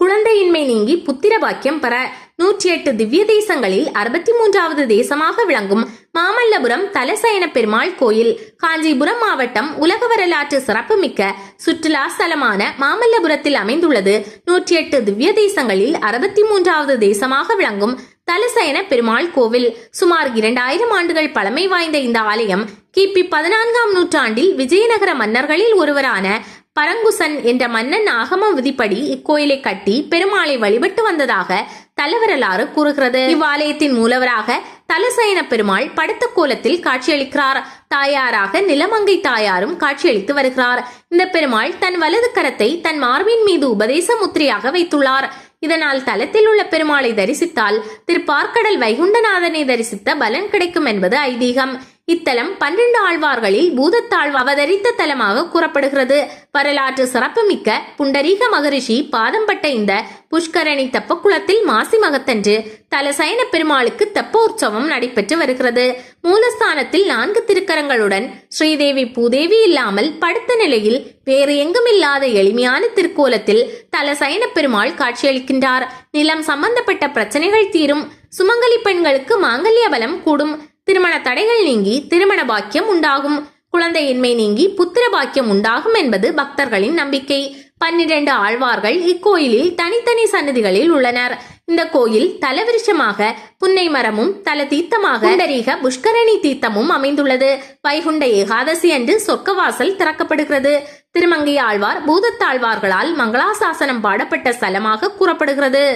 குழந்தையின்மை நீங்கி புத்திர பாக்கியம் பெற 108 திவ்ய தேசங்களில் 63வது தேசமாக விளங்கும் மாமல்லபுரம் தலசயன பெருமாள் கோயில் காஞ்சிபுரம் மாவட்டம் உலக வரலாற்று சிறப்புமிக்க சுற்றுலா ஸ்தலமான மாமல்லபுரத்தில் அமைந்துள்ளது. 108 திவ்ய தேசங்களில் 63வது தேசமாக விளங்கும் தலசயன பெருமாள் கோவில். சுமார் 2000 ஆண்டுகள் பழமை வாய்ந்த இந்த ஆலயம் கிபி 14ஆம் நூற்றாண்டில் விஜயநகர மன்னர்களில் ஒருவரான பரங்குசன் என்ற மன்னன் ஆகம விதிப்படி இக்கோயிலை கட்டி பெருமாளை வழிபட்டு வந்ததாக தலவரலாறு கூறுகிறது. இவ்வாலயத்தின் மூலவராக தலசயன பெருமாள் படுத்த கோலத்தில் காட்சியளிக்கிறார். தாயாராக நிலமங்கை தாயாரும் காட்சியளித்து வருகிறார். இந்த பெருமாள் தன் வலது கரத்தை தன் மார்பின் மீது உபதேச முத்திரையாக வைத்துள்ளார். இதனால் தலத்தில் உள்ள பெருமாளை தரிசித்தால் திருப்பார்க்கடல் வைகுண்டநாதனை தரிசித்த பலன் கிடைக்கும் என்பது ஐதீகம். இத்தலம் 12 ஆழ்வார்களில் பூதத்தாழ்வு அவதரித்த தலமாக கூறப்படுகிறது. வரலாற்று சிறப்புமிக்க புண்டரீக மகரிஷி பாதம் பட்ட இந்த புஷ்கரணி தெப்பக்குளத்தில் மாசி மகத்தன்று தலசயன பெருமாளுக்கு தெப்ப உற்சவம் நடைபெற்று வருகிறது. மூலஸ்தானத்தில் 4 திருக்கரங்களுடன் ஸ்ரீதேவி பூதேவி இல்லாமல் படுத்த நிலையில் வேறு எங்கும் இல்லாத எளிமையான திருக்கோலத்தில் தலசயன பெருமாள் காட்சியளிக்கின்றார். நிலம் சம்பந்தப்பட்ட பிரச்சனைகள் தீரும். சுமங்கலி பெண்களுக்கு மாங்கல்ய பலம் கூடும். திருமண தடைகள் நீங்கி திருமண பாக்கியம் உண்டாகும். குழந்தையின்மை நீங்கி புத்திர பாக்கியம் உண்டாகும் என்பது பக்தர்களின் நம்பிக்கை. 12 ஆழ்வார்கள் இக்கோயிலில் தனித்தனி சன்னதிகளில் உள்ளனர். இந்த கோயில் தலவிருஷமாக புன்னை மரமும் தல தீர்த்தமாக புண்டரீக புஷ்கரணி தீர்த்தமும் அமைந்துள்ளது. வைகுண்ட ஏகாதசி அன்று சொர்க்கவாசல் திறக்கப்படுகிறது. திருமங்கை ஆழ்வார் பூதத்தாழ்வார்களால் மங்களாசாசனம் பாடப்பட்ட ஸ்தலமாக கூறப்படுகிறது.